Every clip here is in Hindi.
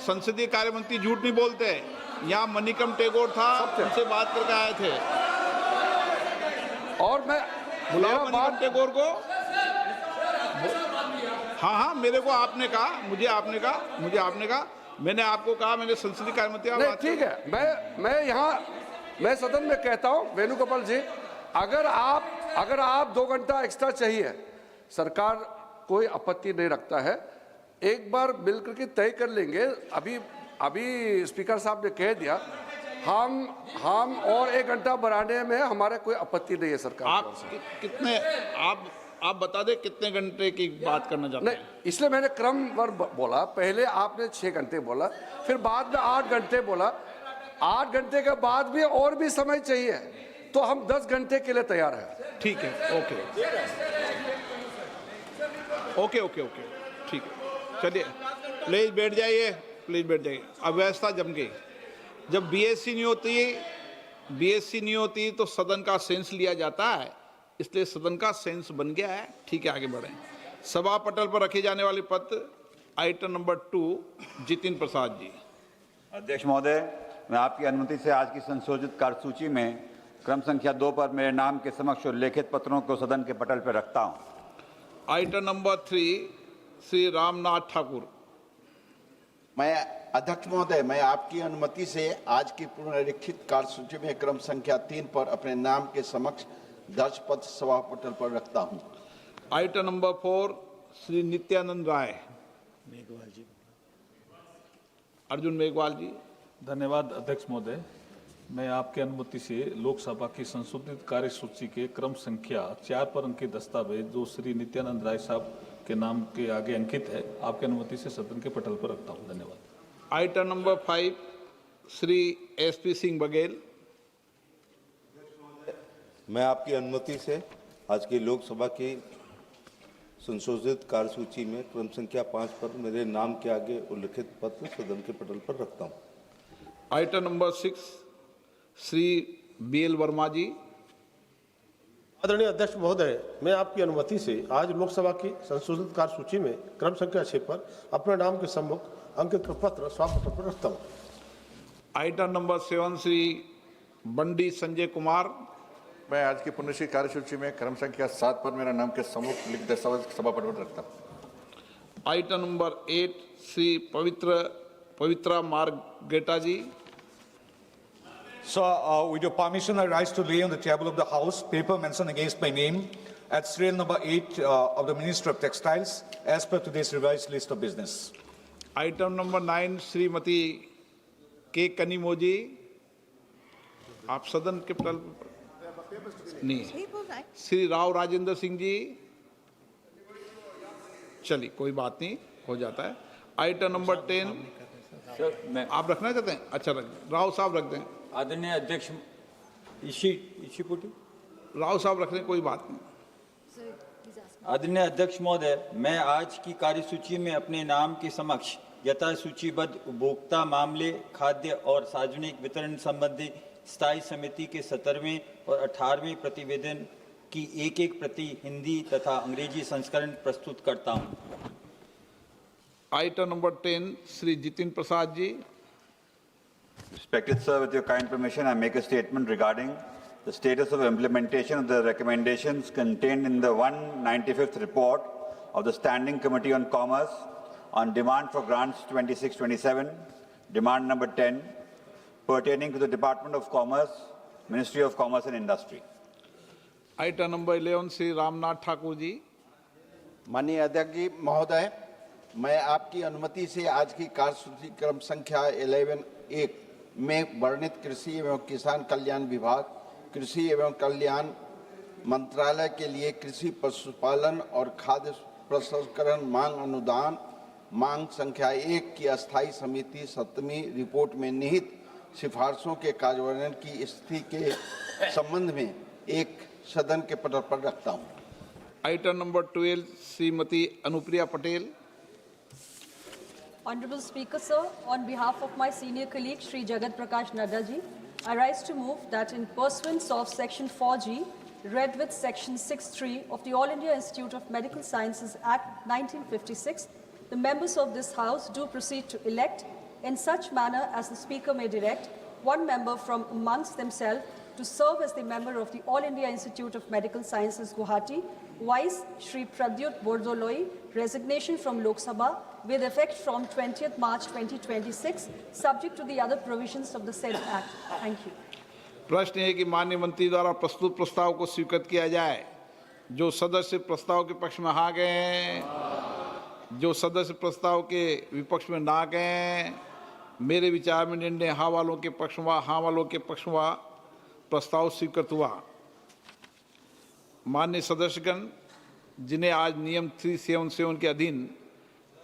संसदीय कार्य मंत्री झूठ नहीं बोलते। यहाँ मणिकम टेगोर था, उनसे बात करके आए थे। और मैं बुलाओ मणिकम टेगोर को। हाँ, मेरे को आपने कहा, मुझे आपने कहा, मैंने आपको कहा, मैंने संसदीय कार्य मंत्री। नहीं, ठीक है, मैं सदन में कहता हूं, वेणुगोपाल जी, अगर आप 2 घंटा एक्स्ट्रा चाहिए, सरकार कोई आपत्ति नहीं रखता है। एक बार मिलकर के तय कर लेंगे। अभी स्पीकर साहब ने कह दिया, हम और 1 घंटा बढ़ाने में हमारे कोई आपत्ति नहीं है सरकार। आप बता दें कितने घंटे की बात करना चाहते हैं? नहीं, इसलिए मैंने क्रमवार बोला। पहले आपने 6 घंटे बोला, फिर बाद में 8 घंटे बोला। 8 घंटे के बाद भी और भी समय चाहिए तो हम 10 घंटे के लिए तैयार हैं। ठीक है, ओके, ठीक है, चलिए, प्लीज बैठ जाइए। अब व्यवस्था जम गई। जब बीएससी नहीं होती तो सदन का सेंस लिया जाता है, इसलिए सदन का सेंस बन गया है। ठीक है, आगे बढ़ें। सभा पटल पर रखे जाने वाले पत्र, आइटम नंबर 2, जितिन प्रसाद जी। अध्यक्ष महोदय, मैं आपकी अनुमति से आज की संशोधित कार्यसूची में क्रम संख्या 2 पर मेरे नाम के समक्ष उल्लेखित पत्रों को सदन के पटल पर रखता हूं। Item number 3, Shri Ramnath Thakur. मैं अध्यक्ष महोदय, मैं आपकी अनुमति से आज की पुनरीक्षित कार्यसूची में क्रम संख्या 3 पर अपने नाम के समक्ष दर्ज पत्र सभा पटल पर रखता हूं। Item number 4, Shri Nityanand Rai. अर्जुन मेघवाल जी। धन्यवाद अध्यक्ष महोदय, मैं आपकी अनुमति से लोकसभा की संशोधित कार्यसूची के क्रम संख्या 4 पर अंकित दस्तावेज, जो श्री नित्यानंद राय साहब के नाम के आगे अंकित है, आपकी अनुमति से सदन के पटल पर रखता हूं। धन्यवाद। Item number 5, Shri SP Singh Baghel. मैं आपकी अनुमति से आज की लोकसभा की संशोधित कार्यसूची में क्रम संख्या 5 पर मेरे नाम के आगे उल्लिखित पत्र सदन के पटल पर रखता हूं। Item number 6, Shri BL Verma ji. आदरणीय अध्यक्ष महोदय, मैं आपकी अनुमति से आज लोकसभा की संशोधित कार्यसूची में क्रम संख्या 6 पर अपने नाम के सम्मुख अंकित पत्र सभा पटल पर रखता हूं। Item number 7, Shri Bandi Sanjay Kumar. मैं आज की पुनरीक्षित कार्यसूची में क्रम संख्या 7 पर मेरा नाम के सम्मुख लिखित दस्तावेज सभा पटल पर रखता हूं। Item number 8, Shri Pavitra Margherita ji. So, with your permission, I rise to lay on the table of the House paper mentioned against my name at serial number 8 of the Ministry of Textiles as per today's revised list of business. Item number 9, Shrimati के कनिमोजी। आप सदन के पटल नहीं। श्री राव राजेंद्र सिंह जी। चलिए, कोई बात नहीं, हो जाता है। आइटम नंबर 10, आप रखना चाहते हैं? अच्छा, राव साहब रख दें। आदरणीय अध्यक्ष राव साहब रख लें, कोई बात नहीं। आदरणीय अध्यक्ष महोदय, मैं आज की कार्यसूची में अपने नाम के समक्ष यथा सूचीबद्ध उपभोक्ता मामले, खाद्य और सार्वजनिक वितरण संबंधी स्थायी समिति के 17वें और 18वें प्रतिवेदन की एक प्रति हिंदी तथा अंग्रेजी संस्करण प्रस्तुत करता हूं। Item number 10, Shri Jitin Prasada ji. Respected sir, with your kind permission, I make a statement regarding the status of implementation of the recommendations contained in the 195th report of the Standing Committee on Commerce on demand for grants 26-27, demand number 10, pertaining to the Department of Commerce, Ministry of Commerce and Industry. Item number 11, Shri Ramnath Thakur ji. माननीय अध्यक्ष जी महोदय, मैं आपकी अनुमति से आज की कार्यसूची क्रम संख्या 11(1) में वर्णित कृषि एवं किसान कल्याण विभाग, कृषि एवं कल्याण मंत्रालय के लिए कृषि पशुपालन और खाद्य प्रसंस्करण मांग अनुदान मांग संख्या 1 की अस्थायी समिति 7वीं रिपोर्ट में निहित सिफारिशों के कार्यान्वयन की स्थिति के संबंध में एक सदन के पटल पर रखता हूं। Item number 12, Shrimati Anupriya Patel. Honorable Speaker, sir, on behalf of my senior colleague Shri Jagat Prakash Nadda ji, I rise to move that in pursuance of Section 4G, read with Section 6(3) of the All India Institute of Medical Sciences Act 1956, the members of this House do proceed to elect, in such manner as the Speaker may direct, one member from amongst themselves to serve as the member of the All India Institute of Medical Sciences, Guwahati. Vice Shri Pradyut Bordoloi, resignation from Lok Sabha with effect from 20th March 2026, subject to the other provisions of the said Act. Thank you. प्रश्न है कि माननीय मंत्री द्वारा प्रस्तुत प्रस्ताव को स्वीकृत किया जाए। जो सदस्य प्रस्ताव के पक्ष में हाँ गए हैं, जो सदस्य प्रस्ताव के विपक्ष में ना गए हैं, मेरे विचार में निर्णय हाँ वालों के पक्ष में, हाँ वालों के पक्ष में प्रस्ताव स्वीकृत हुआ। माननीय सदस्यगण, जिन्हें आज नियम 377 के अधीन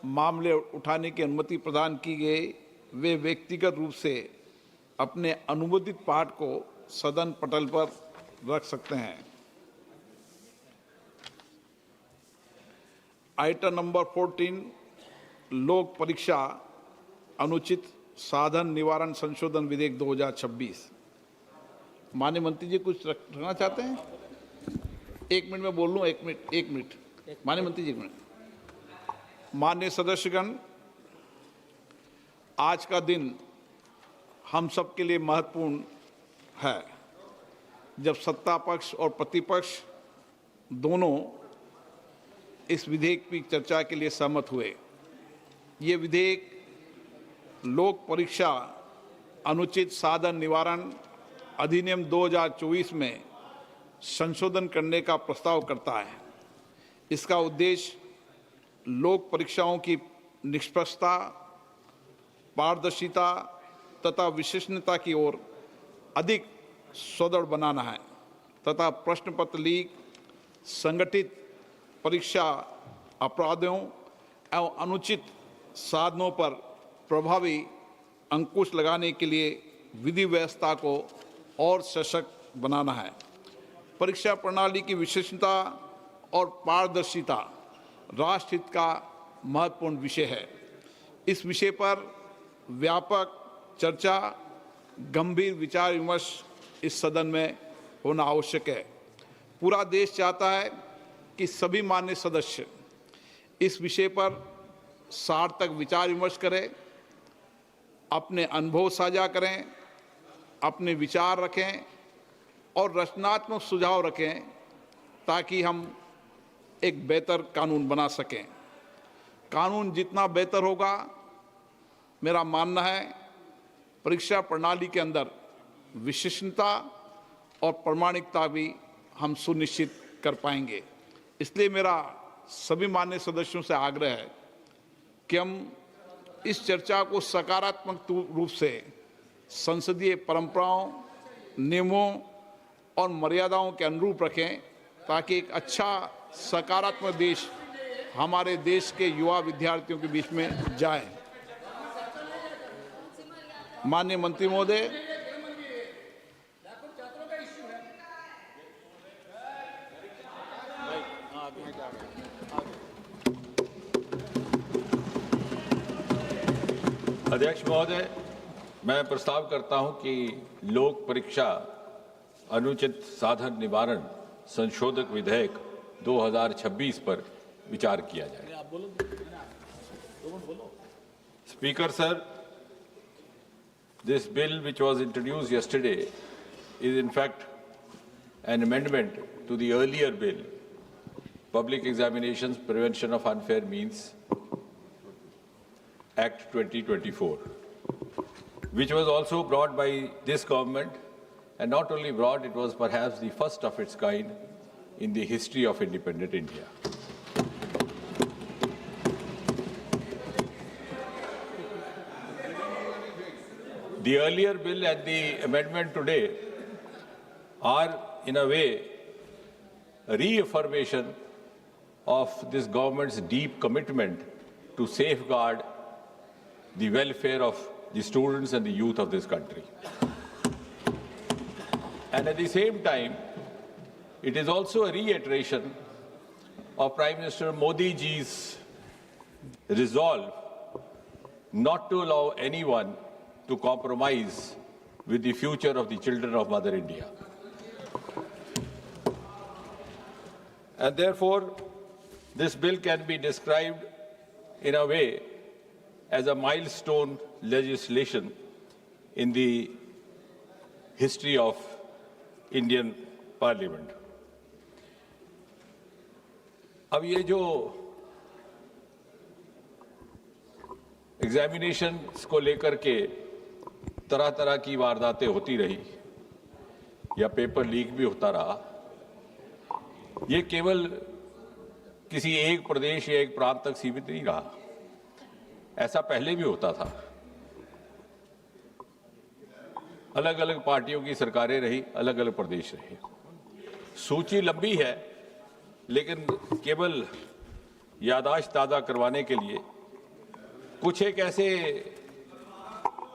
मामले उठाने की अनुमति प्रदान की गई, वे व्यक्तिगत रूप से अपने अनुमोदित पाठ को सदन पटल पर रख सकते हैं। आइटम नंबर 14, लोक परीक्षा अनुचित साधन निवारण संशोधन विधेयक 2026। माननीय मंत्री जी कुछ रखना चाहते हैं? 1 मिनट में बोल लूँ, 1 मिनट। माननीय मंत्री जी, 1 मिनट। माननीय सदस्यगण, आज का दिन हम सब के लिए महत्वपूर्ण है, जब सत्ता पक्ष और प्रतिपक्ष दोनों इस विधेयक की चर्चा के लिए सहमत हुए। ये विधेयक लोक परीक्षा अनुचित साधन निवारण अधिनियम 2024 में संशोधन करने का प्रस्ताव करता है। इसका उद्देश्य लोक परीक्षाओं की निष्पक्षता, पारदर्शिता तथा विश्वसनीयता की ओर अधिक सुदृढ़ बनाना है तथा प्रश्न पत्र लीक, संगठित परीक्षा अपराधों एवं अनुचित साधनों पर प्रभावी अंकुश लगाने के लिए विधि व्यवस्था को और सशक्त बनाना है। परीक्षा प्रणाली की विश्वसनीयता और पारदर्शिता राष्ट्रहित का महत्वपूर्ण विषय है। इस विषय पर व्यापक चर्चा, गंभीर विचार विमर्श इस सदन में होना आवश्यक है। पूरा देश चाहता है कि सभी मान्य सदस्य इस विषय पर सार्थक विचार विमर्श करें, अपने अनुभव साझा करें, अपने विचार रखें और रचनात्मक सुझाव रखें, ताकि हम एक बेहतर कानून बना सकें। कानून जितना बेहतर होगा, मेरा मानना है, परीक्षा प्रणाली के अंदर विश्वसनीयता और प्रामाणिकता भी हम सुनिश्चित कर पाएंगे। इसलिए मेरा सभी मान्य सदस्यों से आग्रह है कि हम इस चर्चा को सकारात्मक रूप से संसदीय परंपराओं, नियमों और मर्यादाओं के अनुरूप रखें, ताकि एक अच्छा सकारात्मक देश हमारे देश के युवा विद्यार्थियों के बीच में जाए। माननीय मंत्री महोदय, अध्यक्ष महोदय, मैं प्रस्ताव करता हूं कि लोक परीक्षा अनुचित साधन निवारण संशोधक विधेयक 2026 पर विचार किया जाए। Speaker sir, this bill which was introduced yesterday is in fact an amendment to the earlier bill, Public Examinations Prevention of Unfair Means Act 2024, which was also brought by this government, and not only brought, it was perhaps the first of its kind in the history of independent India. The earlier bill and the amendment today are, in a way, a reaffirmation of this government's deep commitment to safeguard the welfare of the students and the youth of this country. And at the same time, it is also a reiteration of Prime Minister Modi ji's resolve not to allow anyone to compromise with the future of the children of Mother India. And therefore, this bill can be described in a way as a milestone legislation in the history of Indian Parliament. अब ये जो एग्जामिनेशन को लेकर के तरह तरह की वारदातें होती रही या पेपर लीक भी होता रहा, ये केवल किसी एक प्रदेश या एक प्रांत तक सीमित नहीं रहा। ऐसा पहले भी होता था। अलग अलग पार्टियों की सरकारें रही, अलग अलग प्रदेश रहे। सूची लंबी है, लेकिन केवल याददाश्त ताज़ा करवाने के लिए कुछ एक ऐसे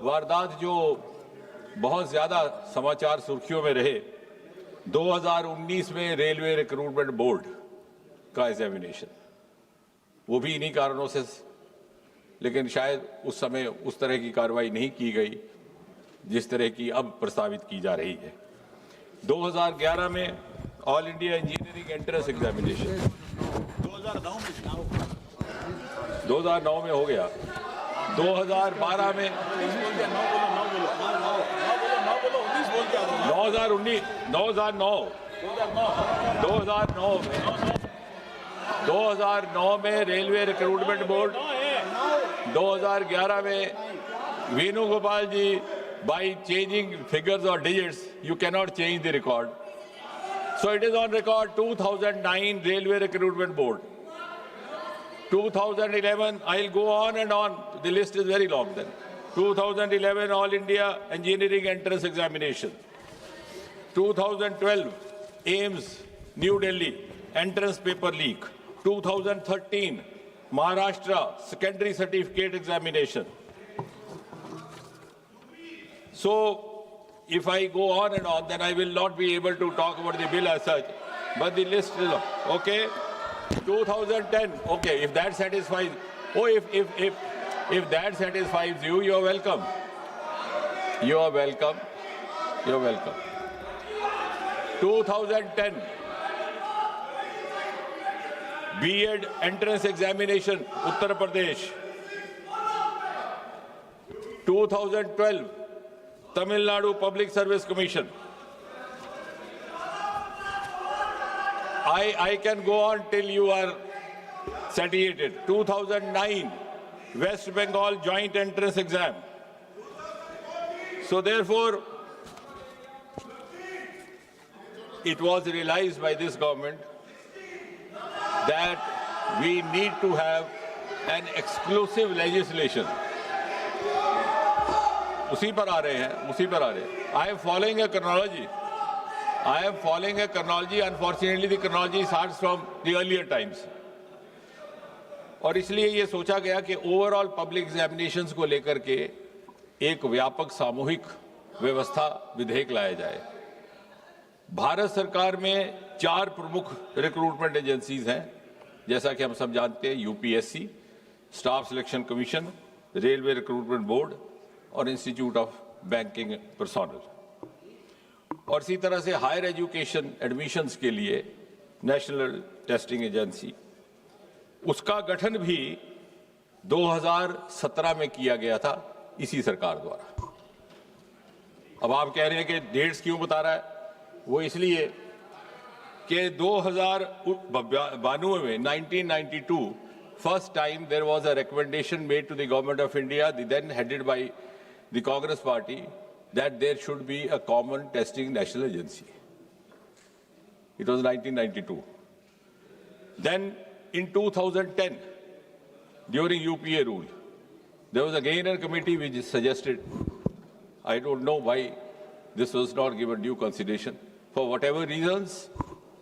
वारदात जो बहुत ज़्यादा समाचार सुर्खियों में रहे। 2019 में रेलवे रिक्रूटमेंट बोर्ड का एग्जामिनेशन, वो भी इन्हीं कारणों से, लेकिन शायद उस समय उस तरह की कार्रवाई नहीं की गई जिस तरह की अब प्रस्तावित की जा रही है। 2011 में all India engineering entrance examination 2009 में हो गया। 2012 में 2009 में रेलवे रिक्रूटमेंट बोर्ड, 2011 में वेणुगोपाल जी, by changing figures or digits, you cannot change the record. So it is on record 2009 Railway Recruitment Board. 2011, I'll go on and on. The list is very long then. 2011 All India Engineering Entrance Examination. 2012 AIMS, New Delhi, entrance paper leak. 2013 Maharashtra Secondary Certificate Examination. So, if I go on and on, then I will not be able to talk about the bill as such. But the list is long. Okay. 2010. Okay. If that satisfies, if that satisfies you, you are welcome. You are welcome. You are welcome. 2010. B.Ed entrance examination, Uttar Pradesh. 2012. Tamil Nadu Public Service Commission. I can go on till you are satiated. 2009 West Bengal Joint Entrance Exam. So therefore, it was realized by this government that we need to have an exclusive legislation. उसी पर आ रहे हैं। I am following a chronology. Unfortunately, the chronology starts from the earlier times. और इसलिए ये सोचा गया कि ओवरऑल पब्लिक एग्जामिनेशंस को लेकर के एक व्यापक सामूहिक व्यवस्था विधेयक लाया जाए। भारत सरकार में 4 प्रमुख रिक्रूटमेंट एजेंसीज हैं, जैसा कि हम सब जानते हैं, UPSC, staff selection commission, railway recruitment board और इंस्टीट्यूट ऑफ बैंकिंग पर्सोनल। और इसी तरह से हायर एजुकेशन एडमिशन्स के लिए नेशनल टेस्टिंग एजेंसी, उसका गठन भी 2017 में किया गया था इसी सरकार द्वारा। अब आप कह रहे हैं कि डेट्स क्यों बता रहा है? वो इसलिए कि 2092 में 1992 first time there was a recommendation made to the government of India, then headed by the Congress party, that there should be a common testing national agency. It was 1992. Then in 2010, during UPA rule, there was again a committee which suggested, I don't know why this was not given due consideration, for whatever reasons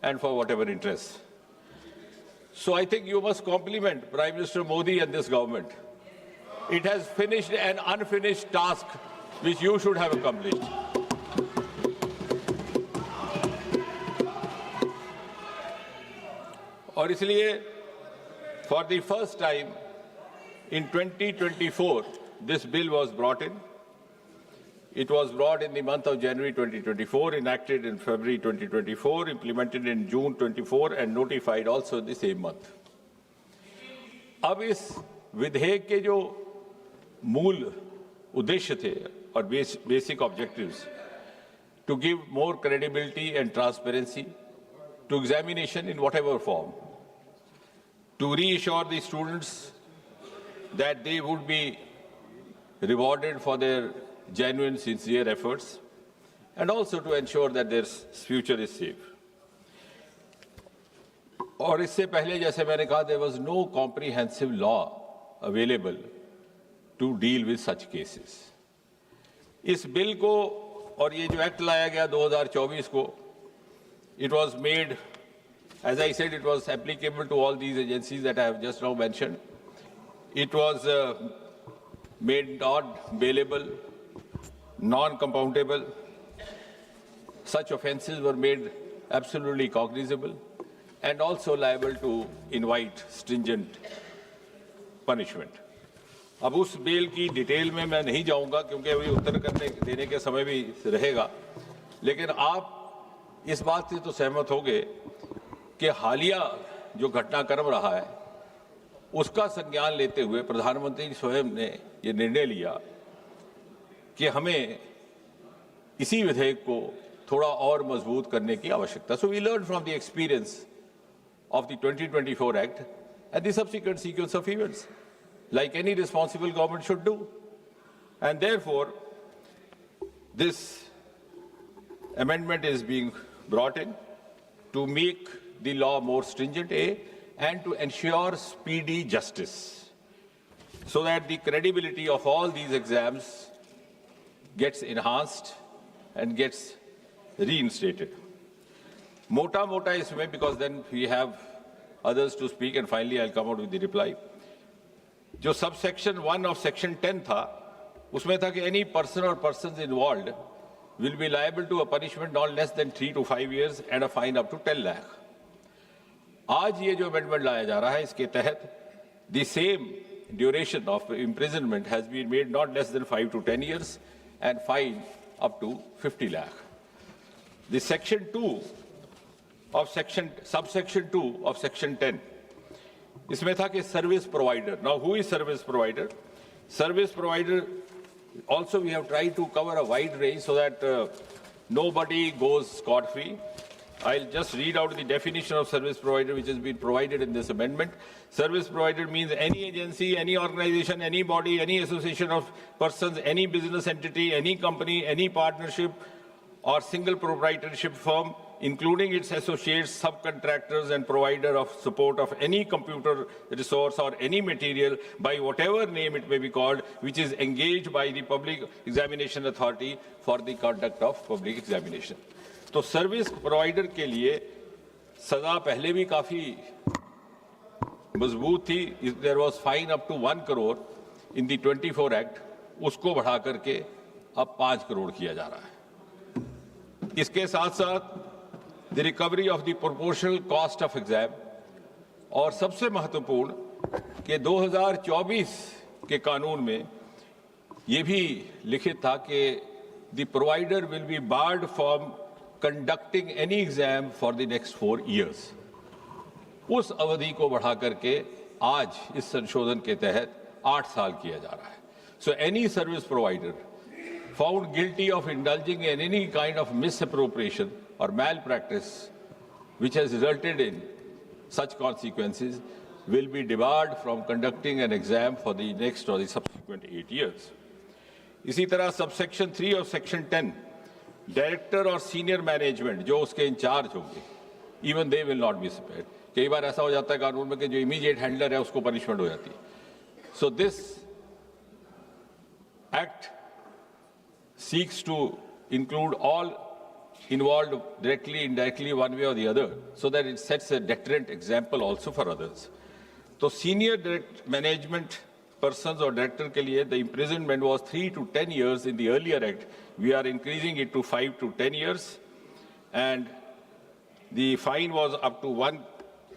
and for whatever interests. So I think you must compliment Prime Minister Modi and this government. It has finished an unfinished task which you should have accomplished. और इसलिए for the first time in 2024 this bill was brought in. It was brought in the month of January 2024, enacted in February 2024, implemented in June 24 and notified also the same month. अब इस विधेयक के जो मूल उद्देश्य थे और basic objectives to give more credibility and transparency to examination in whatever form, to reassure the students that they would be rewarded for their genuine, sincere efforts, and also to ensure that their future is safe. और इससे पहले जैसे मैंने कहा, there was no comprehensive law available to deal with such cases. इस बिल को और ये जो एक्ट लाया गया 2024 को, it was made, as I said, it was applicable to all these agencies that I have just now mentioned. It was made not bailable, non-compoundable. Such offences were made absolutely cognizable and also liable to invite stringent punishment. अब उस बिल की डिटेल में मैं नहीं जाऊंगा क्योंकि अभी उत्तर देने के समय भी रहेगा, लेकिन आप इस बात से तो सहमत होंगे कि हालिया जो घटनाक्रम रहा है उसका संज्ञान लेते हुए प्रधानमंत्री स्वयं ने ये निर्णय लिया कि हमें इसी विधेयक को थोड़ा और मजबूत करने की आवश्यकता. So we learned from the experience of the 2024 Act and the subsequent sequence of events, like any responsible government should do. And therefore, this amendment is being brought in to make the law more stringent, and to ensure speedy justice, so that the credibility of all these exams gets enhanced and gets reinstated. Mota isme, because then we have others to speak, and finally I'll come out with the reply. जो subsection 1 of section 10 था, उसमें था कि any person or persons involved will be liable to a punishment not less than 3 to 5 years and a fine up to 10 lakh. आज ये जो amendment लाया जा रहा है, इसके तहत the same duration of imprisonment has been made not less than 5 to 10 years and fine up to 50 lakh. The section 2 of subsection 2 of section 10, इसमें था कि service provider. Now, who is service provider? Service provider, also we have tried to cover a wide range so that nobody goes scot-free. I'll just read out the definition of service provider which has been provided in this amendment. Service provider means any agency, any organization, any body, any association of persons, any business entity, any company, any partnership or single proprietorship firm, including its associates, subcontractors and provider of support of any computer resource or any material by whatever name it may be called, which is engaged by the Public Examination Authority for the conduct of public examination. तो सर्विस प्रोवाइडर के लिए सजा पहले भी काफी मजबूत थी. There was fine up to 1 crore in the 24 act, उसको बढ़ा करके अब 5 करोड़ किया जा रहा है. इसके साथ साथ the recovery of the proportional cost of exam, और सबसे महत्वपूर्ण कि 2024 के कानून में यह भी लिखित था कि the provider will be board from conducting any exam for the next 4 years. उस अवधि को बढ़ा करके आज इस संशोधन के तहत 8 साल किया जा रहा है. So any service provider found guilty of indulging in any kind of misappropriation or malpractice which has resulted in such consequences will be debarred from conducting an exam for the next or the subsequent 8 years. इसी तरह subsection 3 of section 10, डायरेक्टर और सीनियर मैनेजमेंट जो उसके इंचार्ज होंगे, even they will not be spared. कई बार ऐसा हो जाता है कानून में कि जो इमीडिएट हैंडलर है उसको पनिशमेंट हो जाती है. So this act seeks to include all involved directly, indirectly, one way or the other, so that it sets a deterrent example also for others. तो senior direct management persons or director के लिए the imprisonment was 3 to 10 years in the earlier act. We are increasing it to 5 to 10 years, and the fine was up to 1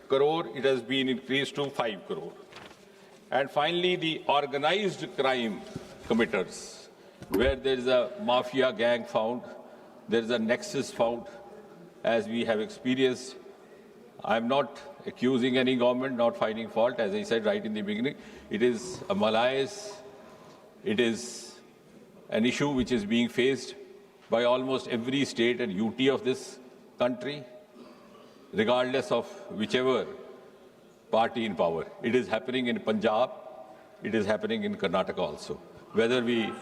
crore. It has been increased to 5 crore. And finally, the organized crime committers, where there is a mafia gang found, there is a nexus found, as we have experienced. I'm not accusing any government, not finding fault. As I said right in the beginning, it is a malaise, it is an issue which is being faced by almost every state and UT of this country, regardless of whichever party in power. It is happening in Punjab, it is happening in Karnataka also, whether we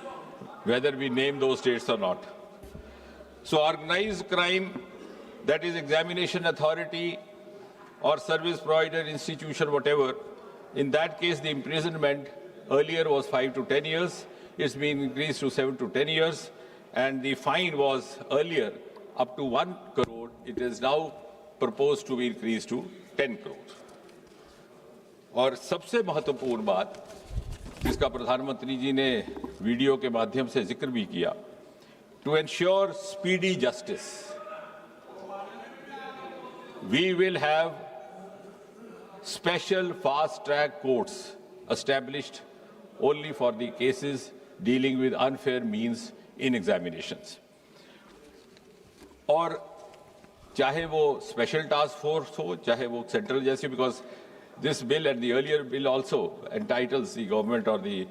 name those states or not. So organized crime, that is examination authority or service provider institution, whatever, in that case the imprisonment earlier was 5 to 10 years, it's been increased to 7 to 10 years, and the fine was earlier up to 1 crore, it is now proposed to be increased to 10 crore. और सबसे महत्वपूर्ण बात, जिसका प्रधानमंत्री जी ने वीडियो के माध्यम से जिक्र भी किया, to ensure speedy justice, we will have special fast-track courts established only for the cases dealing with unfair means in examinations. और चाहे वो स्पेशल टास्क फोर्स हो, चाहे वो सेंट्रल जैसी, because this bill and the earlier bill also entitles the government or the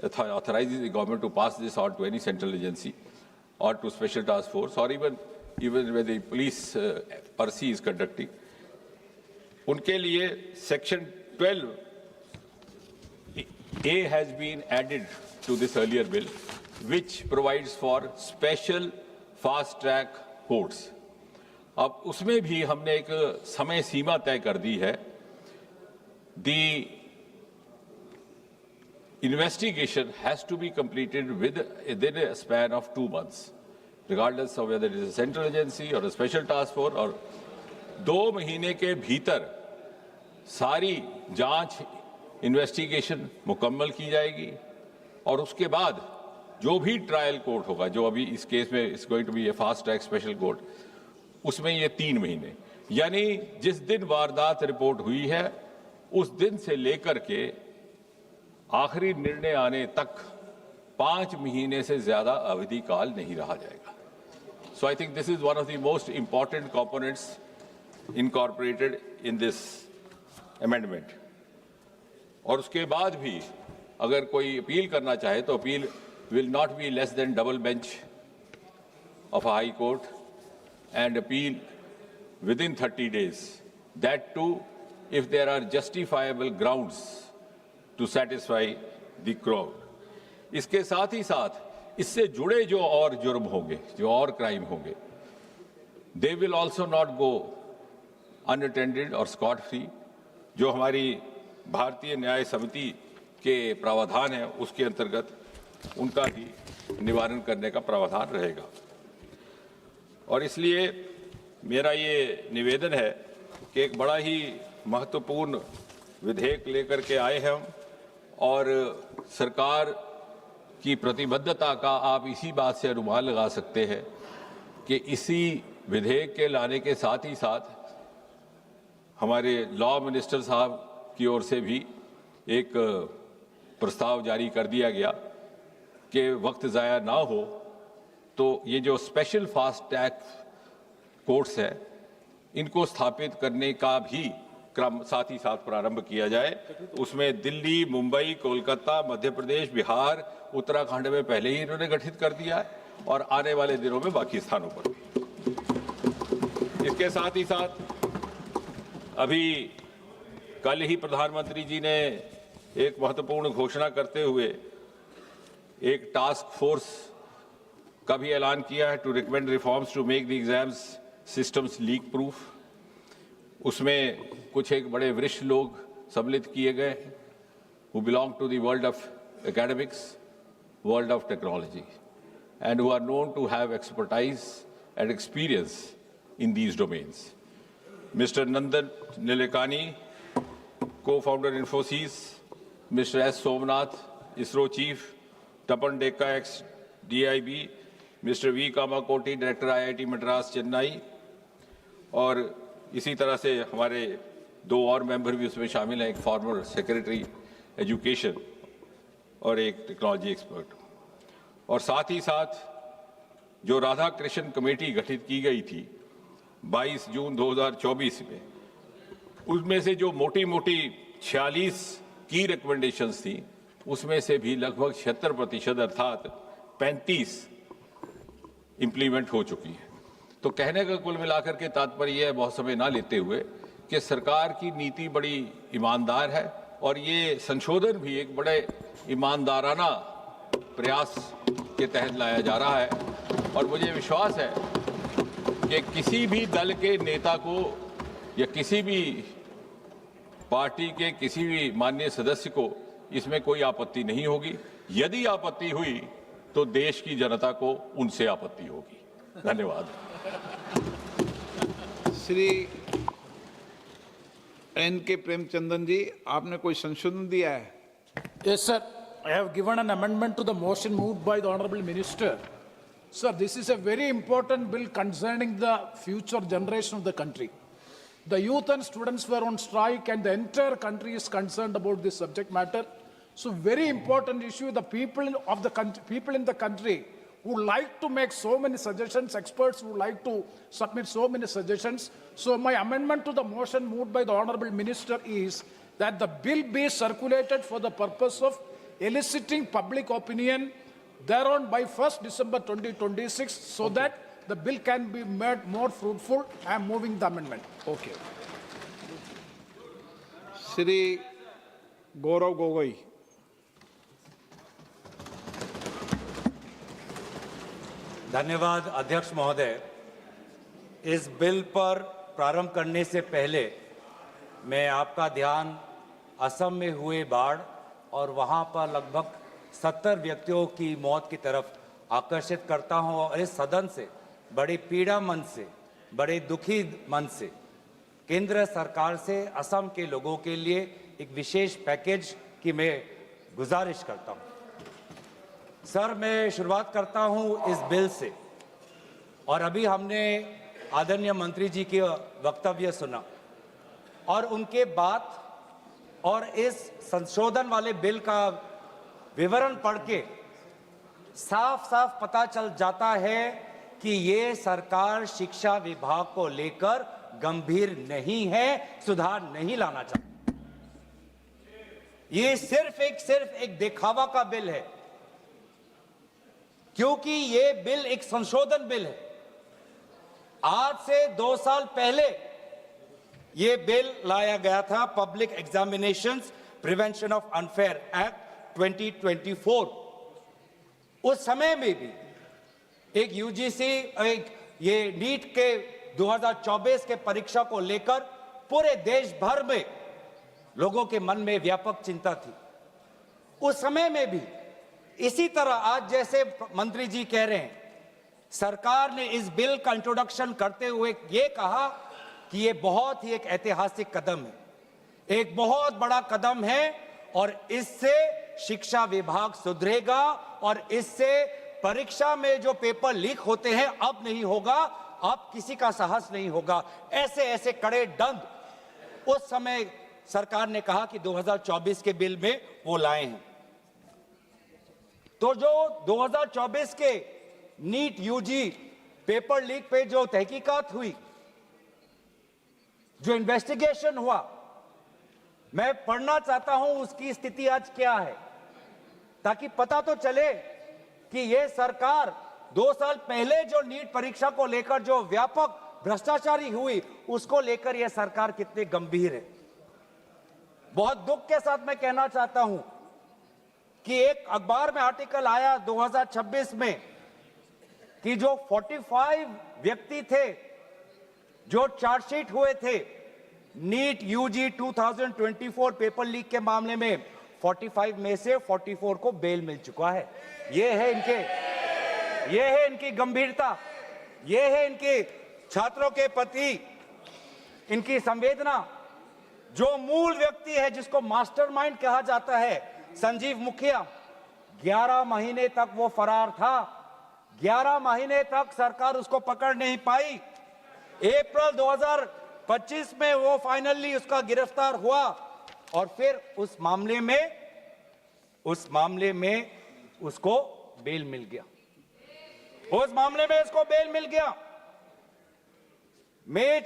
authorizes the government to pass this on to any central agency or to special task force or even where the police Percy is conducting. उनके लिए section 12A has been added to this earlier bill, which provides for special fast-track courts. अब उसमें भी हमने एक समय सीमा तय कर दी है. The investigation has to be completed within a span of 2 months, regardless of whether it is a central agency or a special task force. और 2 महीने के भीतर सारी जांच इन्वेस्टिगेशन मुकम्मल की जाएगी और उसके बाद जो भी ट्रायल कोर्ट होगा, जो अभी इस केस में is going to be a fast track special court, उसमें ये 3 महीने, यानी जिस दिन वारदात रिपोर्ट हुई है उस दिन से लेकर के आखिरी निर्णय आने तक 5 महीने से ज्यादा अवधि काल नहीं रहा जाएगा. So I think this is one of the most important components incorporated in this amendment. और उसके बाद भी अगर कोई अपील करना चाहे तो appeal will not be less than double bench of a high court and appeal within 30 days. That too, if there are justifiable grounds to satisfy the crowd. इसके साथ ही साथ इससे जुड़े जो और जुर्म होंगे, जो और क्राइम होंगे, they will also not go unattended or scot free. जो हमारी भारतीय न्याय समिति के प्रावधान है उसके अंतर्गत उनका भी निवारण करने का प्रावधान रहेगा. और इसलिए मेरा ये निवेदन है कि एक बड़ा ही महत्वपूर्ण विधेयक लेकर के आए हैं हम, और सरकार की प्रतिबद्धता का आप इसी बात से अनुमान लगा सकते हैं कि इसी विधेयक के लाने के साथ ही साथ हमारे लॉ मिनिस्टर साहब की ओर से भी एक प्रस्ताव जारी कर दिया गया कि वक्त ज़ाया ना हो तो ये जो स्पेशल फास्ट ट्रैक कोर्ट्स है इनको स्थापित करने का भी क्रम साथ ही साथ प्रारंभ किया जाए. उसमें दिल्ली, मुंबई, कोलकाता, मध्य प्रदेश, बिहार, उत्तराखंड में पहले ही इन्होंने गठित कर दिया है और आने वाले दिनों में बाकी स्थानों पर भी. इसके साथ ही साथ अभी कल ही प्रधानमंत्री जी ने एक महत्वपूर्ण घोषणा करते हुए एक टास्क फोर्स का भी ऐलान किया है to recommend reforms to make the exams systems leak proof. उसमें कुछ एक बड़े वरिष्ठ लोग सम्मिलित किए गए who belong to the world of academics, world of technology and who are known to have expertise and experience in these domains. Mister Nandan Nilekani, co-founder Infosys, Mr. S. Somnath, ISRO Chief, Tapan Dekka, ex-DIB, Mr. V. Kamakoti, Director IIT Madras, Chennai, और इसी तरह से हमारे 2 और मेंबर भी उसमें शामिल हैं, एक फॉर्मर सेक्रेटरी एजुकेशन और एक टेक्नोलॉजी एक्सपर्ट. और साथ ही साथ जो राधा कृष्ण कमेटी गठित की गई थी 22 जून 2024 में, उसमें से जो मोटी मोटी 46 की रिकमेंडेशंस थी उसमें से भी लगभग 76% अर्थात 35 इंप्लीमेंट हो चुकी है। तो कहने का कुल मिलाकर के तात्पर्य यह है, बहुत समय ना लेते हुए, कि सरकार की नीति बड़ी ईमानदार है और ये संशोधन भी एक बड़े ईमानदाराना प्रयास के तहत लाया जा रहा है। और मुझे विश्वास है कि किसी भी दल के नेता को या किसी भी पार्टी के किसी भी माननीय सदस्य को इसमें कोई आपत्ति नहीं होगी। यदि आपत्ति हुई तो देश की जनता को उनसे आपत्ति होगी। धन्यवाद। श्री N.K. प्रेमचंदन जी, आपने कोई संशोधन दिया है? Yes, sir. I have given an amendment to the motion moved by the Honorable Minister. Sir, this is a very important bill concerning the future generation of the country. The youth and students were on strike and the entire country is concerned about this subject matter. So very important issue. The people of the country, people in the country would like to make so many suggestions, experts would like to submit so many suggestions. So my amendment to the motion moved by the Honorable Minister is that the bill be circulated for the purpose of eliciting public opinion thereon by 1st December 2026 so that the bill can be made more fruitful. I am moving the amendment. Okay. Shri Gaurav Gogoi. धन्यवाद अध्यक्ष महोदय। इस बिल पर प्रारंभ करने से पहले मैं आपका ध्यान असम में हुए बाढ़ और वहां पर लगभग 70 व्यक्तियों की मौत की तरफ आकर्षित करता हूं और इस सदन से बड़ी पीड़ा मन से, बड़े दुखी मन से केंद्र सरकार से असम के लोगों के लिए एक विशेष पैकेज की मैं गुजारिश करता हूं। सर, मैं शुरुआत करता हूं इस बिल से और अभी हमने आदरणीय मंत्री जी के वक्तव्य सुना और उनके बात और इस संशोधन वाले बिल का विवरण पढ़ के साफ साफ पता चल जाता है कि ये सरकार शिक्षा विभाग को लेकर गंभीर नहीं है, सुधार नहीं लाना चाहती। ये सिर्फ एक दिखावा का बिल है, क्योंकि ये बिल एक संशोधन बिल है। आज से 2 साल पहले ये बिल लाया गया था, public examinations prevention of unfair act 2024। उस समय में भी एक यूजीसी ये नीट के 2024 के परीक्षा को लेकर पूरे देश भर में लोगों के मन में व्यापक चिंता थी। उस समय में भी इसी तरह आज जैसे मंत्री जी कह रहे हैं, सरकार ने इस बिल का इंट्रोडक्शन करते हुए ये कहा कि ये बहुत ही एक ऐतिहासिक कदम है, एक बहुत बड़ा कदम है और इससे शिक्षा विभाग सुधरेगा और इससे परीक्षा में जो पेपर लीक होते हैं अब नहीं होगा, अब किसी का साहस नहीं होगा। ऐसे कड़े दंड उस समय सरकार ने कहा कि 2024 के बिल में वो लाए हैं। तो जो 2024 के नीट यूजी पेपर लीक पे जो तहकीकात हुई, जो इन्वेस्टिगेशन हुआ, मैं पढ़ना चाहता हूं उसकी स्थिति आज क्या है, ताकि पता तो चले कि यह सरकार 2 साल पहले जो नीट परीक्षा को लेकर जो व्यापक भ्रष्टाचारी हुई उसको लेकर यह सरकार कितनी गंभीर है। बहुत दुख के साथ मैं कहना चाहता हूं कि एक अखबार में आर्टिकल आया 2026 में कि जो 45 व्यक्ति थे जो चार्जशीट हुए थे नीट यूजी 2024 पेपर लीक के मामले में, 45 में से 44 को बेल मिल चुका है। ये है इनकी गंभीरता, ये है इनके छात्रों के प्रति इनकी संवेदना। जो मूल व्यक्ति है जिसको मास्टरमाइंड कहा जाता है, संजीव मुखिया, 11 महीने तक वो फरार था, 11 महीने तक सरकार उसको पकड़ नहीं पाई। अप्रैल 2025 में वो फाइनली उसका गिरफ्तार हुआ और फिर उस मामले में उसको बेल मिल गया। उस मामले में इसको बेल मिल गया। मई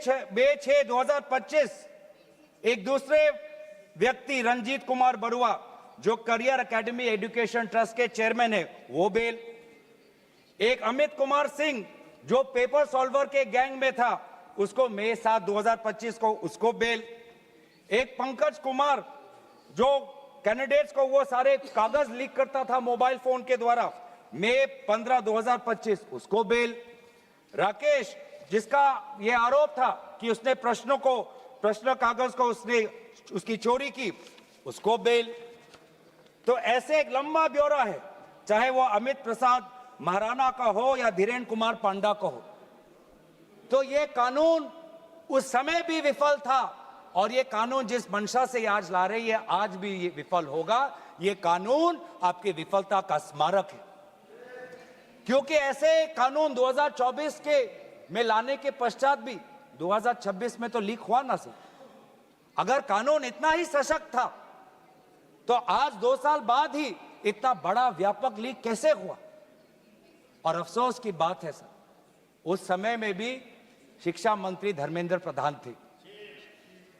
6, 2025 एक दूसरे व्यक्ति रंजीत कुमार बरुआ जो करियर एकेडमी एजुकेशन ट्रस्ट के चेयरमैन है, वो बेल। एक अमित कुमार सिंह जो पेपर सॉल्वर के गैंग में था, उसको मई 7, 2025 को उसको बेल। एक पंकज कुमार जो कैंडिडेट्स को वो सारे कागज लीक करता था मोबाइल फोन के द्वारा, मई 15, 2025 उसको बेल। राकेश जिसका ये आरोप था कि उसने प्रश्न कागज को उसकी चोरी की, उसको बेल। तो ऐसे एक लंबा ब्यौरा है, चाहे वो अमित प्रसाद महाराणा का हो या धीरेन्द्र कुमार पांडा का हो। तो ये कानून उस समय भी विफल था और ये कानून जिस मंशा से आज ला रही है आज भी ये विफल होगा। ये कानून आपकी विफलता का स्मारक है, क्योंकि ऐसे कानून 2024 के में लाने के पश्चात भी 2026 में तो लीक हुआ ना सर। अगर कानून इतना ही सशक्त था तो आज 2 साल बाद ही इतना बड़ा व्यापक लीक कैसे हुआ। और अफसोस की बात है सर, उस समय में भी शिक्षा मंत्री धर्मेंद्र प्रधान थे,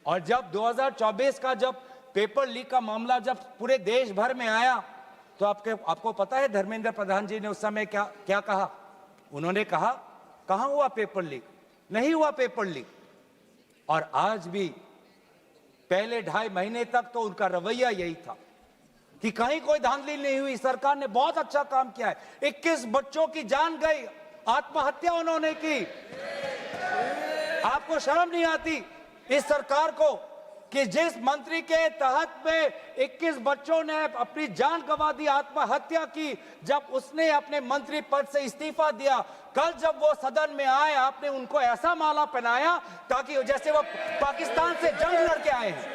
और जब 2024 का जब पेपर लीक का मामला जब पूरे देश भर में आया तो आपको पता है धर्मेंद्र प्रधान जी ने उस समय क्या कहा। उन्होंने कहा कहां हुआ पेपर लीक, नहीं हुआ पेपर लीक। और आज भी पहले 2.5 महीने तक तो उनका रवैया यही था कि कहीं कोई धांधली नहीं हुई, सरकार ने बहुत अच्छा काम किया है। 21 बच्चों की जान गई, आत्महत्या उन्होंने की। आपको शर्म नहीं आती इस सरकार को कि जिस मंत्री के तहत में 21 बच्चों ने अपनी जान गंवा दी, आत्महत्या की, जब उसने अपने मंत्री पद से इस्तीफा दिया, कल जब वो सदन में आए आपने उनको ऐसा माला पहनाया ताकि जैसे वो पाकिस्तान से जंग लड़के आए हैं,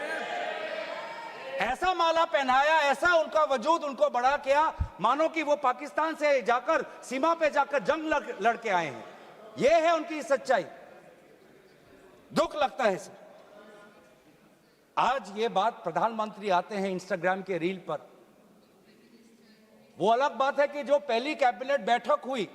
ऐसा माला पहनाया, ऐसा उनका वजूद उनको बड़ा किया मानो कि वो पाकिस्तान से जाकर सीमा पे जाकर जंग लड़के आए हैं। ये है उनकी सच्चाई। दुख लगता है सर। आज ये बात प्रधानमंत्री आते हैं इंस्टाग्राम के रील पर, वो अलग बात है कि जो पहली कैबिनेट बैठक हुई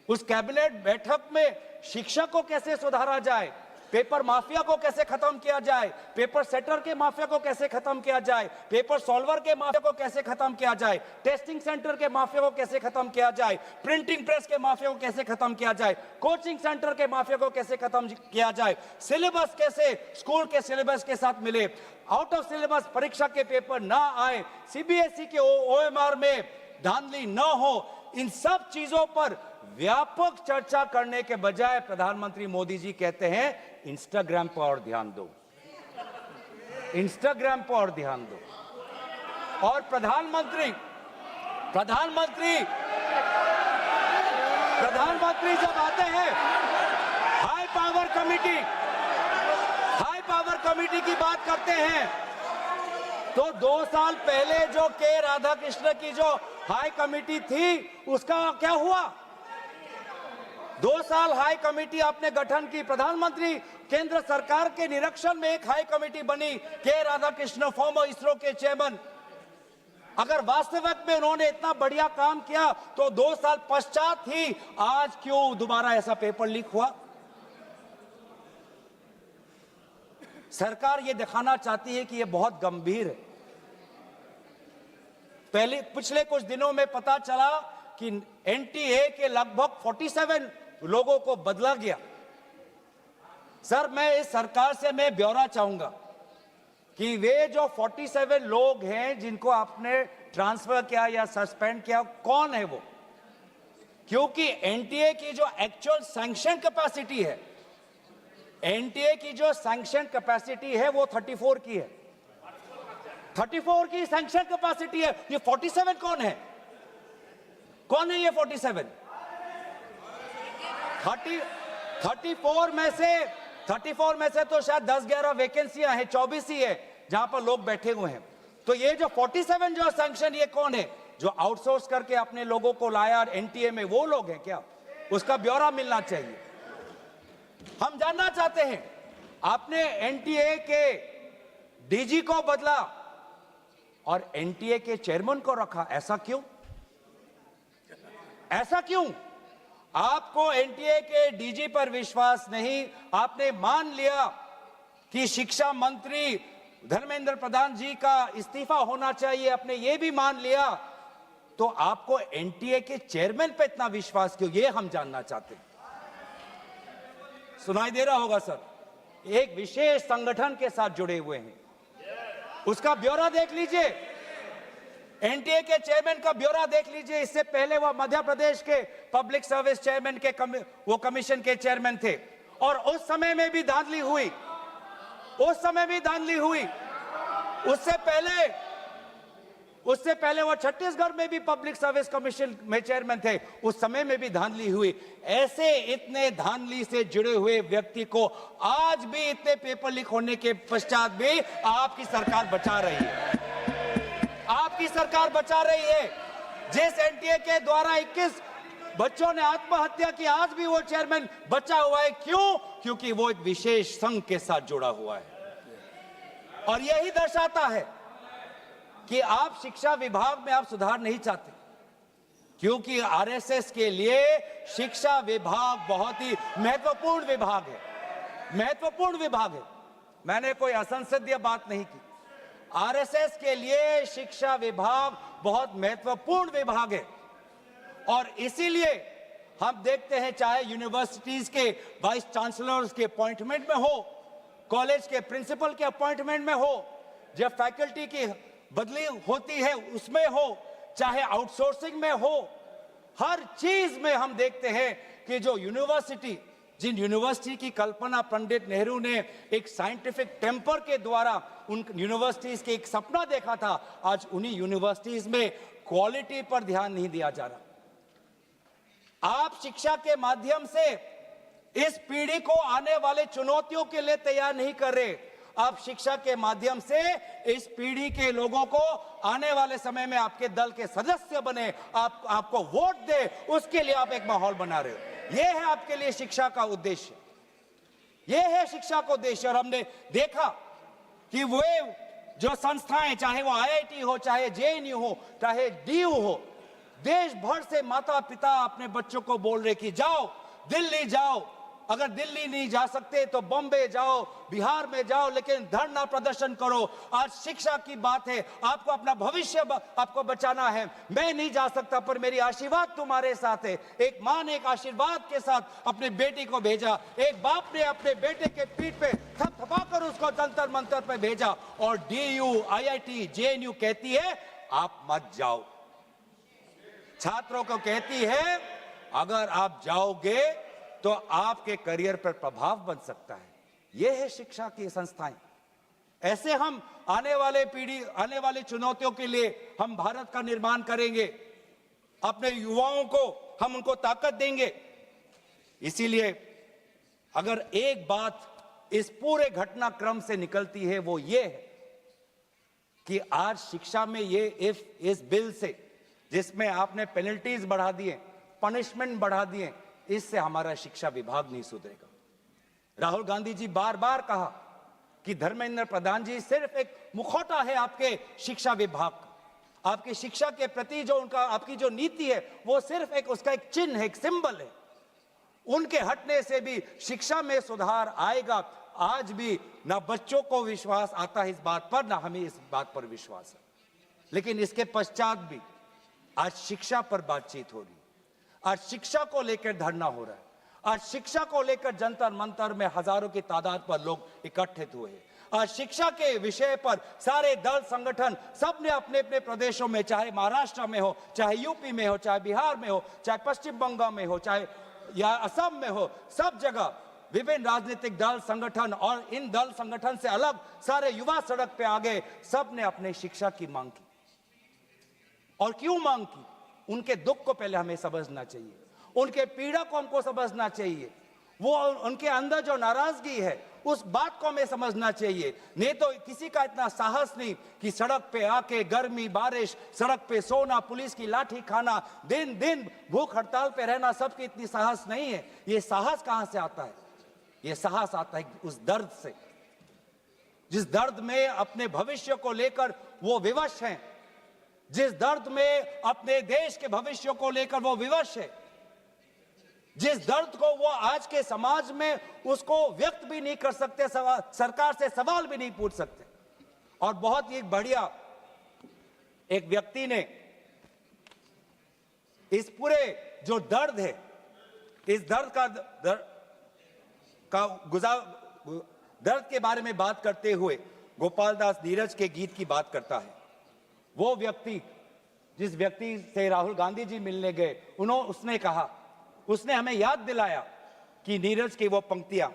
उस कैबिनेट बैठक में शिक्षा को कैसे सुधारा जाए, पेपर माफिया को कैसे खत्म किया जाए, पेपर सेटर के माफिया को कैसे खत्म किया जाए, पेपर सॉल्वर के माफिया को कैसे खत्म किया जाए, टेस्टिंग सेंटर के माफिया को कैसे खत्म किया जाए, प्रिंटिंग प्रेस के माफिया को कैसे खत्म किया जाए, कोचिंग सेंटर के माफिया को कैसे खत्म किया जाए, सिलेबस कैसे स्कूल के सिलेबस के साथ मिले, आउट ऑफ सिलेबस परीक्षा के पेपर ना आए, सीबीएसई के ओएमआर में धांधली न हो। इन सब चीजों पर व्यापक चर्चा करने के बजाय प्रधानमंत्री मोदी जी कहते हैं इंस्टाग्राम पर और ध्यान दो, इंस्टाग्राम पर और ध्यान दो। और प्रधानमंत्री जब आते हैं हाई पावर कमेटी की बात करते हैं तो 2 साल पहले जो के राधाकृष्ण की जो हाई कमेटी थी उसका क्या हुआ। 2 साल हाई कमेटी आपने गठन की, प्रधानमंत्री केंद्र सरकार के निरीक्षण में एक हाई कमेटी बनी, के राधाकृष्ण फॉर्मर इसरो के चेयरमैन। अगर वास्तविक में उन्होंने इतना बढ़िया काम किया तो 2 साल पश्चात ही आज क्यों दोबारा ऐसा पेपर लीक हुआ। सरकार ये दिखाना चाहती है कि ये बहुत गंभीर है। पिछले कुछ दिनों में पता चला कि एनटीए के लगभग 47 लोगों को बदला गया। सर मैं इस सरकार से मैं ब्यौरा चाहूंगा कि वे जो 47 लोग हैं जिनको आपने ट्रांसफर किया या सस्पेंड किया, कौन है वो, क्योंकि एनटीए की जो एक्चुअल सैंक्शन कैपेसिटी है, एनटीए की जो सैंक्शन कैपेसिटी है वो 34 की है, 34 की सैंक्शन कैपेसिटी है। ये 47 कौन है, कौन है ये 47? 34 में से तो शायद 10-11 वैकेंसियां हैं, 24 ही है जहां पर लोग बैठे हुए हैं। तो ये जो 47 जो सैंक्शन, ये कौन है जो आउटसोर्स करके अपने लोगों को लाया एनटीए में, वो लोग हैं क्या? उसका ब्यौरा मिलना चाहिए। हम जानना चाहते हैं, आपने एनटीए के डीजी को बदला और एनटीए के चेयरमैन को रखा, ऐसा क्यों? ऐसा क्यों? आपको एनटीए के डीजी पर विश्वास नहीं, आपने मान लिया कि शिक्षा मंत्री धर्मेंद्र प्रधान जी का इस्तीफा होना चाहिए, आपने ये भी मान लिया, तो आपको एनटीए के चेयरमैन पे इतना विश्वास क्यों, ये हम जानना चाहते हैं। सुनाई दे रहा होगा सर, एक विशेष संगठन के साथ जुड़े हुए हैं, उसका ब्यौरा देख लीजिए, एनटीए के चेयरमैन का ब्यौरा देख लीजिए। इससे पहले वो मध्य प्रदेश के पब्लिक सर्विस चेयरमैन के वो कमीशन के चेयरमैन थे, और उस समय में भी धांधली हुई, उस समय भी धांधली हुई। उससे पहले वो छत्तीसगढ़ में भी पब्लिक सर्विस कमीशन में चेयरमैन थे, उस समय में भी धांधली हुई। ऐसे इतने धांधली से जुड़े हुए व्यक्ति को आज भी इतने पेपर लीक होने के पश्चात भी आपकी सरकार बचा रही है, आपकी सरकार बचा रही है। जिस एनटीए के द्वारा 21 बच्चों ने आत्महत्या की, आज भी वो चेयरमैन बचा हुआ है। क्यों? क्योंकि वो एक विशेष संघ के साथ जुड़ा हुआ है। और यही दर्शाता है कि आप शिक्षा विभाग में आप सुधार नहीं चाहते, क्योंकि आरएसएस के लिए शिक्षा विभाग बहुत ही महत्वपूर्ण विभाग है, महत्वपूर्ण विभाग है। मैंने कोई असंसदीय बात नहीं की। आरएसएस के लिए शिक्षा विभाग बहुत महत्वपूर्ण विभाग है, और इसीलिए हम देखते हैं चाहे यूनिवर्सिटीज के वाइस चांसलर्स के अपॉइंटमेंट में हो, कॉलेज के प्रिंसिपल के अपॉइंटमेंट में हो, जब फैकल्टी की बदली होती है उसमें हो, चाहे आउटसोर्सिंग में हो, हर चीज में हम देखते हैं कि जो यूनिवर्सिटी, जिन यूनिवर्सिटी की कल्पना पंडित नेहरू ने एक साइंटिफिक टेम्पर के द्वारा उन यूनिवर्सिटीज के एक सपना देखा था, आज उन्हीं यूनिवर्सिटीज में क्वालिटी पर ध्यान नहीं दिया जा रहा। आप शिक्षा के माध्यम से इस पीढ़ी को आने वाले चुनौतियों के लिए तैयार नहीं कर रहे। आप शिक्षा के माध्यम से इस पीढ़ी के लोगों को आने वाले समय में आपके दल के सदस्य बने, आपको वोट दे, उसके लिए आप एक माहौल बना रहे हो। यह है आपके लिए शिक्षा का उद्देश्य, यह है शिक्षा का उद्देश्य। और हमने देखा कि वे जो संस्थाएं, चाहे वो आईआईटी हो, चाहे जेएनयू हो, चाहे डीयू हो, देश भर से माता पिता अपने बच्चों को बोल रहे कि जाओ दिल्ली जाओ, अगर दिल्ली नहीं जा सकते तो बॉम्बे जाओ, बिहार में जाओ, लेकिन धरना प्रदर्शन करो। आज शिक्षा की बात है, आपको अपना भविष्य आपको बचाना है। मैं नहीं जा सकता पर मेरी आशीर्वाद तुम्हारे साथ है। एक मां ने एक आशीर्वाद के साथ अपने बेटी को भेजा, एक बाप ने अपने बेटे के पीठ पे थपथपाकर उसको जंतर मंतर पे भेजा, और डीयू, आईआईटी, जेएनयू कहती है आप मत जाओ। छात्रों को कहती है अगर आप जाओगे तो आपके करियर पर प्रभाव बन सकता है। यह है शिक्षा की संस्थाएं। ऐसे हम आने वाले पीढ़ी, आने वाली चुनौतियों के लिए हम भारत का निर्माण करेंगे, अपने युवाओं को हम उनको ताकत देंगे। इसीलिए अगर एक बात इस पूरे घटनाक्रम से निकलती है वो ये है कि आज शिक्षा में ये इस बिल से, जिसमें आपने पेनल्टीज बढ़ा दिए, पनिशमेंट बढ़ा दिए, इससे हमारा शिक्षा विभाग नहीं सुधरेगा। राहुल गांधी जी बार बार कहा कि धर्मेंद्र प्रधान जी सिर्फ एक मुखौटा है आपके शिक्षा विभाग का, आपकी शिक्षा के प्रति जो उनका, आपकी जो नीति है वो सिर्फ एक उसका एक चिन्ह है, एक सिंबल है। उनके हटने से भी शिक्षा में सुधार आएगा। आज भी ना बच्चों को विश्वास आता है इस बात पर, ना हमें इस बात पर विश्वास है। लेकिन इसके पश्चात भी आज शिक्षा पर बातचीत हो रही है, आज शिक्षा को लेकर धरना हो रहा है, आज शिक्षा को लेकर जंतर मंतर में हजारों की तादाद पर लोग इकट्ठित हुए हैं। आज शिक्षा के विषय पर सारे दल संगठन सब ने अपने अपने प्रदेशों में, चाहे महाराष्ट्र में हो, चाहे यूपी में हो, चाहे बिहार में हो, चाहे पश्चिम बंगाल में हो, चाहे या असम में हो, सब जगह विभिन्न राजनीतिक दल संगठन और इन दल संगठन से अलग सारे युवा सड़क पे आ गए। सब ने अपने शिक्षा की मांग की। और क्यों मांग की? उनके दुख को पहले हमें समझना चाहिए, उनके पीड़ा को हमको समझना चाहिए, वो उनके अंदर जो नाराजगी है उस बात को हमें समझना चाहिए। नहीं तो किसी का इतना साहस नहीं कि सड़क पे आके गर्मी बारिश, सड़क पे सोना, पुलिस की लाठी खाना, दिन दिन भूख हड़ताल पे रहना, सबकी इतनी साहस नहीं है। ये साहस कहां से आता है? ये साहस आता है उस दर्द से, जिस दर्द में अपने भविष्य को लेकर वो विवश हैं, जिस दर्द में अपने देश के भविष्य को लेकर वो विवश है, जिस दर्द को वो आज के समाज में उसको व्यक्त भी नहीं कर सकते, सरकार से सवाल भी नहीं पूछ सकते। और बहुत ही बढ़िया एक व्यक्ति ने इस पूरे जो दर्द है, इस दर्द के बारे में बात करते हुए गोपाल दास नीरज के गीत की बात करता है। वो व्यक्ति जिस व्यक्ति से राहुल गांधी जी मिलने गए, उसने कहा, उसने हमें याद दिलाया कि नीरज की वो पंक्तियां,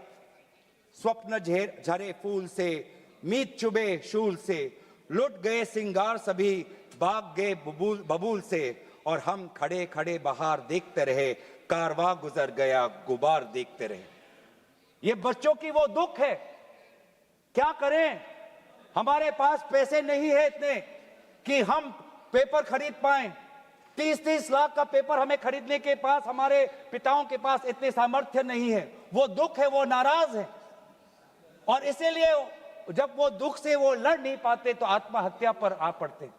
स्वप्न झरे फूल से, मीत चुबे शूल से, लुट गए सिंगार सभी, भाग गए बबूल से, और हम खड़े खड़े बहार देखते रहे, कारवां गुजर गया गुबार देखते रहे। ये बच्चों की वो दुख है। क्या करें, हमारे पास पैसे नहीं है इतने कि हम पेपर खरीद पाएं। 30-30 लाख का पेपर हमें खरीदने के पास, हमारे पिताओं के पास इतने सामर्थ्य नहीं है। वो दुख है, वो नाराज है, और इसीलिए जब वो दुख से वो लड़ नहीं पाते तो आत्महत्या पर आ पड़ते।